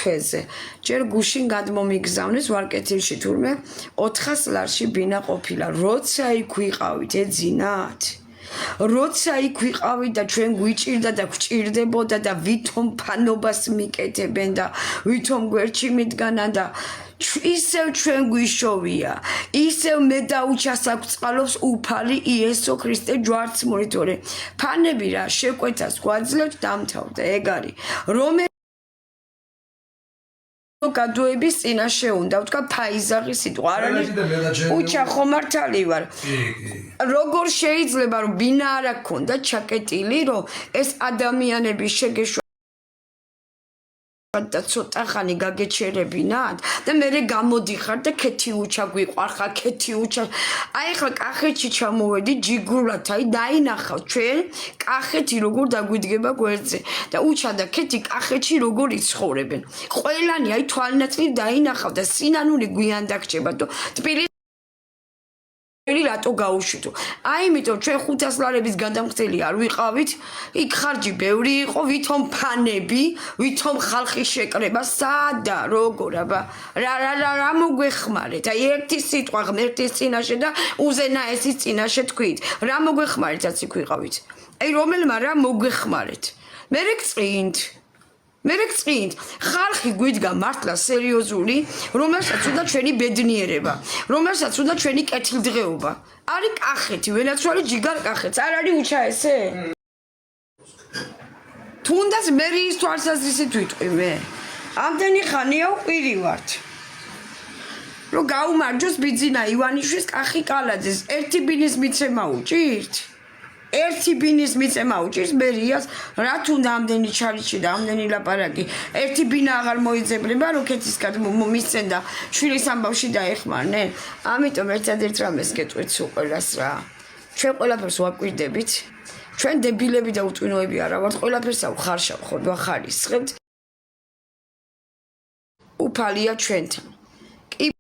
თვეზე. ჯერ გუშინ გადმომიგზავნეს ვარკეთილში თურმე 400 ლარში ბინა ყოფილა. როცა იქ ვიყავით, ეძინათ. როცა იქ ვიყავით და ჩვენ გვიჭირდა და გვჭირდებოდა და ვითომ ფანობას მიკეთებენ და ვითომ გვერდში მიდგანან და ისევ ჩვენ გვიშოვია, ისევ მე დაუჩასაქვს წყალობს უფალი იესო ქრისტე ჯვარცმული თორე ფანები რა შეკვეთას გვაძლევთ დამთავრდა ეგ არის რომელი გადოების წინაშე უნდა ვთქვა ფაიზაღის სიტყვა არ არის უჩა ხომართალი ვარ როგორ შეიძლება რომ ბინა არ აქონდა ჩაკეტილი რომ ეს ადამიანები შეგეშვა და ცოტა ხანი გაგეჩერებინათ და მე გამოდიხარ და ქეთი უჩა გვიყვარხა ქეთი უჩა აი ხა კახეთში ჩამოვედი ჯიგრულად აი დაინახავ ჩვენ კახეთი როგორ დაგვიდგება გვერდზე და უჩა და ქეთი კახეთში როგორ იცხოვრებენ ყველანი აი თვალნაწილ დაინახავ და სინანული გვიან დაგჭება და თბილისში რატო გაუშვითო? აი იმიტომ ჩვენ 500 ლარების გადამხდელი არ ვიყავით, იქ ხარჯი ბევრი იყო, ვითომ ფანები, ვითომ ხალხი შეკრება, სადა, როგორ აბა, რა მოგვეხმარეთ? აი ერთი სიტყვა ღმერთის წინაშე და უზენაესის წინაშე თქვით. რა მოგვეხმარეთ, რაც იქ ვიყავით? აი რომელმა რა მოგვეხმარეთ? მე გწინთ ხალხი გვიდგა მართლა სერიოზული, რომელსაც უნდა ჩვენი ბედნიერება, რომელსაც უნდა ჩვენი კეთილდღეობა. არის კახეთი, ვენაცვალე ჯიგარ კახეთს, არ არის უჩა ესე? თუნდაც მერიის თვალსაზრისით ვიტყვი მე. ამდენი ხანია ვყირივართ. რომ გაუმარჯოს ბიძინა ივანიშვილის კახი კალაძეს, ერთი ბინის მიცემა უჭირთ? ერთი ბინის მიცემა უჭირს მერიას, რა თუნდა ამდენი ჩარიჩი და ამდენი ლაპარაკი. ერთი ბინა აღარ მოიძებნება, რომ ქეთისკად მისცენ და შვილის ამბავში დაეხმარნენ. ამიტომ ერთადერთ რამეს გეტყვით სულ ყველას რა. ჩვენ ყველაფერს ვაკვირდებით. ჩვენ დებილები და უტვინოები არა ვართ, ყველაფერს ვხარშავ ხოდ ვახარისხებთ. უფალია ჩვენთან.